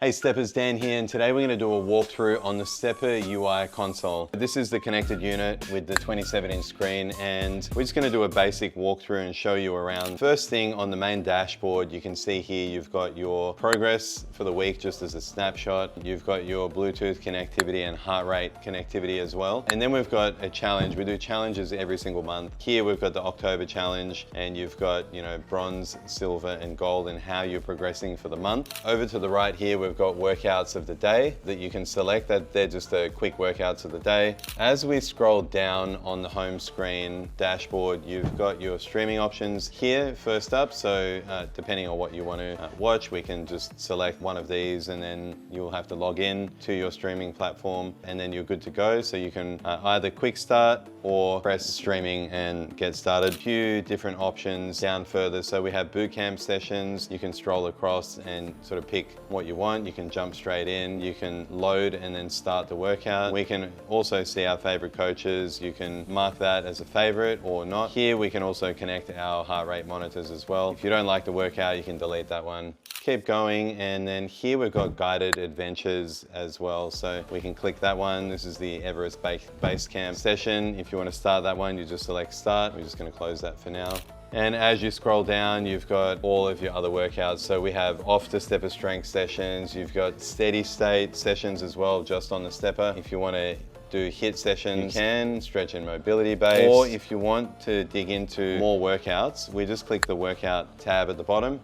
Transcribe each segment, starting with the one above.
Hey Steppers, Dan here, and today we're going to do a walkthrough on the STEPR UI console. This is the connected unit with the 27-inch screen, and we're just going to do a basic walkthrough and show you around. First thing, on the main dashboard, you can see here you've got your progress for the week just as a snapshot. You've got your Bluetooth connectivity and heart rate connectivity as well. And then we've got a challenge. We do challenges every single month. Here we've got the October challenge, and you've got, bronze, silver, and gold, and how you're progressing for the month. Over to the right here, we've got workouts of the day that you can select. That they're just the quick workouts of the day. As we scroll down on the home screen dashboard, you've got your streaming options here first up. So depending on what you want to watch, we can just select one of these, and then you'll have to log in to your streaming platform, and then you're good to go. So you can either quick start or press streaming and get started. A few different options down further. So we have bootcamp sessions. You can scroll across and sort of pick what you want. You can jump straight in. You can load and then start the workout. We can also see our favorite coaches. You can mark that as a favorite or not. Here we can also connect our heart rate monitors as well. If you don't like the workout, you can delete that one. Keep going, and then here we've got guided adventures as well. So we can click that one. This is the Everest Base Camp session. If you want to start that one, you just select start. We're just going to close that for now. And as you scroll down, you've got all of your other workouts. So we have off the stepper strength sessions. You've got steady state sessions as well, just on the stepper. If you want to do HIIT sessions, you can, stretch and mobility base. Or if you want to dig into more workouts, we just click the workout tab at the bottom.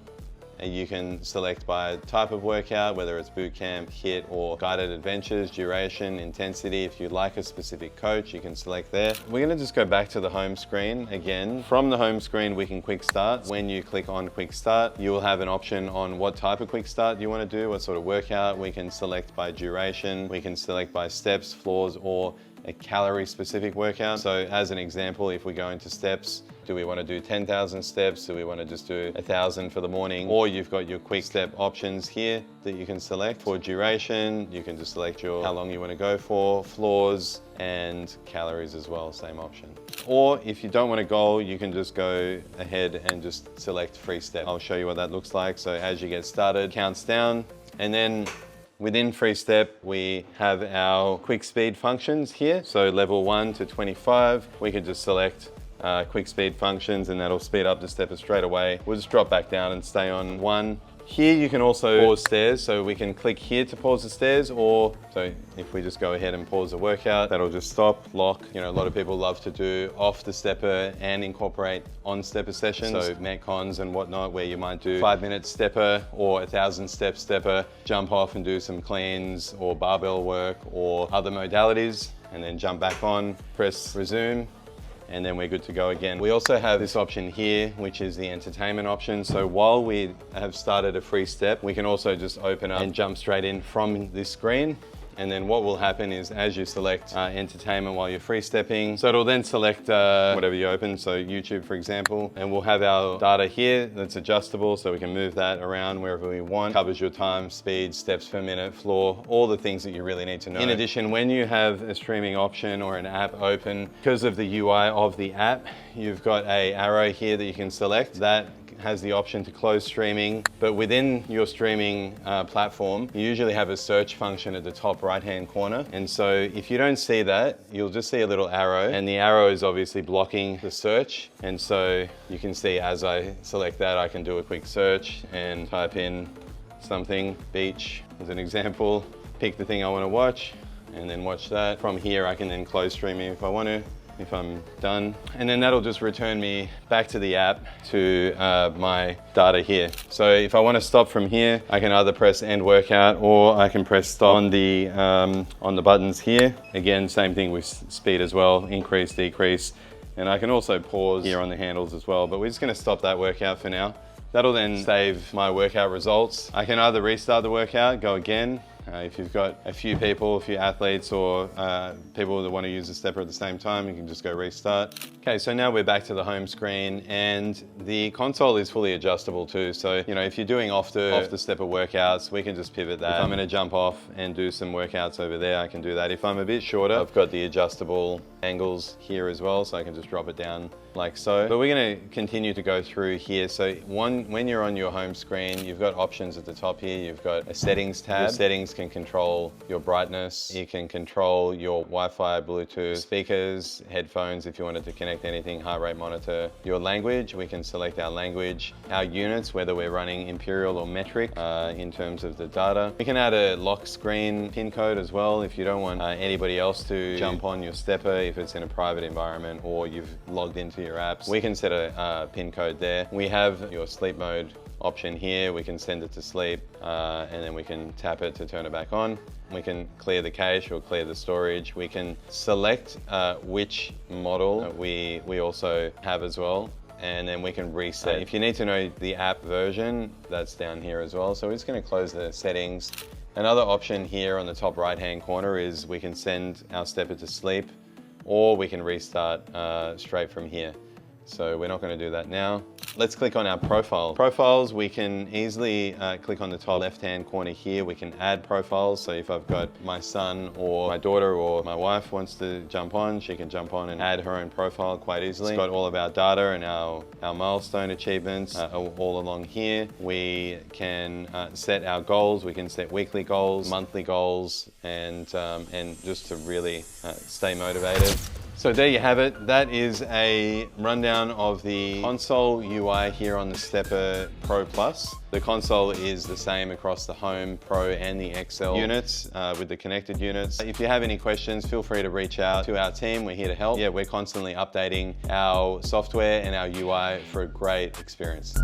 And you can select by type of workout, whether it's boot camp, HIIT, or guided adventures, duration, intensity. If you like a specific coach, you can select there. We're gonna just go back to the home screen again. From the home screen, we can quick start. When you click on quick start, you will have an option on what type of quick start you wanna do, what sort of workout. We can select by duration, we can select by steps, floors, or a calorie specific workout. So as an example, if we go into steps, do we want to do 10,000 steps? Do we want to just do 1,000 for the morning? Or you've got your quick step options here that you can select. For duration, you can just select how long you want to go for, floors, and calories as well, same option. Or if you don't want to go, you can just go ahead and just select free step. I'll show you what that looks like. So as you get started, counts down, and then within free step, we have our quick speed functions here. So level 1 to 25, we can just select quick speed functions, and that'll speed up the stepper straight away. We'll just drop back down and stay on 1. Here you can also pause stairs, so we can click here to pause the stairs, or so if we just go ahead and pause the workout, that'll just stop, lock. A lot of people love to do off the stepper and incorporate on stepper sessions. So metcons and whatnot, where you might do 5-minute stepper or 1,000 step stepper, jump off and do some cleans or barbell work or other modalities, and then jump back on, press resume, and then we're good to go again. We also have this option here, which is the entertainment option. So while we have started a free step, we can also just open up and jump straight in from this screen. And then what will happen is, as you select entertainment while you're free stepping, so it'll then select whatever you open, so YouTube for example, and we'll have our data here that's adjustable, so we can move that around wherever we want. Covers your time, speed, steps per minute, floor, all the things that you really need to know. In addition, when you have a streaming option or an app open, because of the UI of the app, you've got an arrow here that you can select. That has the option to close streaming, but within your streaming platform, you usually have a search function at the top right-hand corner. And so if you don't see that, you'll just see a little arrow, and the arrow is obviously blocking the search. And so you can see as I select that, I can do a quick search and type in something, beach as an example, pick the thing I want to watch, and then watch that. From here, I can then close streaming if I want to, if I'm done. And then that'll just return me back to the app to my data here. So if I want to stop from here, I can either press end workout, or I can press stop on the buttons here. Again, same thing with speed as well, increase, decrease. And I can also pause here on the handles as well, but we're just going to stop that workout for now. That'll then save my workout results. I can either restart the workout, go again. If you've got a few people, a few athletes, or people that want to use the stepper at the same time, you can just go restart. Okay, so now we're back to the home screen, and the console is fully adjustable too. So, you know, if you're doing off the STEPR workouts, we can just pivot that. If I'm gonna jump off and do some workouts over there, I can do that. If I'm a bit shorter, I've got the adjustable angles here as well, so I can just drop it down like so. But we're gonna continue to go through here. So when you're on your home screen, you've got options at the top here. You've got a settings tab. Your settings can control your brightness. You can control your Wi-Fi, Bluetooth, speakers, headphones if you wanted to connect anything, heart rate monitor. Your language, we can select our language. Our units, whether we're running imperial or metric in terms of the data. We can add a lock screen pin code as well if you don't want anybody else to jump on your STEPR if it's in a private environment or you've logged into your apps. We can set a pin code there. We have your sleep mode option here. We can send it to sleep and then we can tap it to turn it back on. We can clear the cache or clear the storage. We can select which model we also have as well, and then we can reset. If you need to know the app version, that's down here as well. So we're just going to close the settings. Another option here on the top right hand corner is we can send our STEPR to sleep, or we can restart straight from here. So we're not going to do that now. Let's click on our profile. Profiles, we can easily click on the top left-hand corner here. We can add profiles. So if I've got my son or my daughter or my wife wants to jump on, she can jump on and add her own profile quite easily. It's got all of our data and our milestone achievements all along here. We can set our goals. We can set weekly goals, monthly goals, and just to really stay motivated. So there you have it. That is a rundown of the console UI here on the STEPR Pro Plus. The console is the same across the Home, Pro and the XL units with the connected units. If you have any questions, feel free to reach out to our team. We're here to help. Yeah, we're constantly updating our software and our UI for a great experience.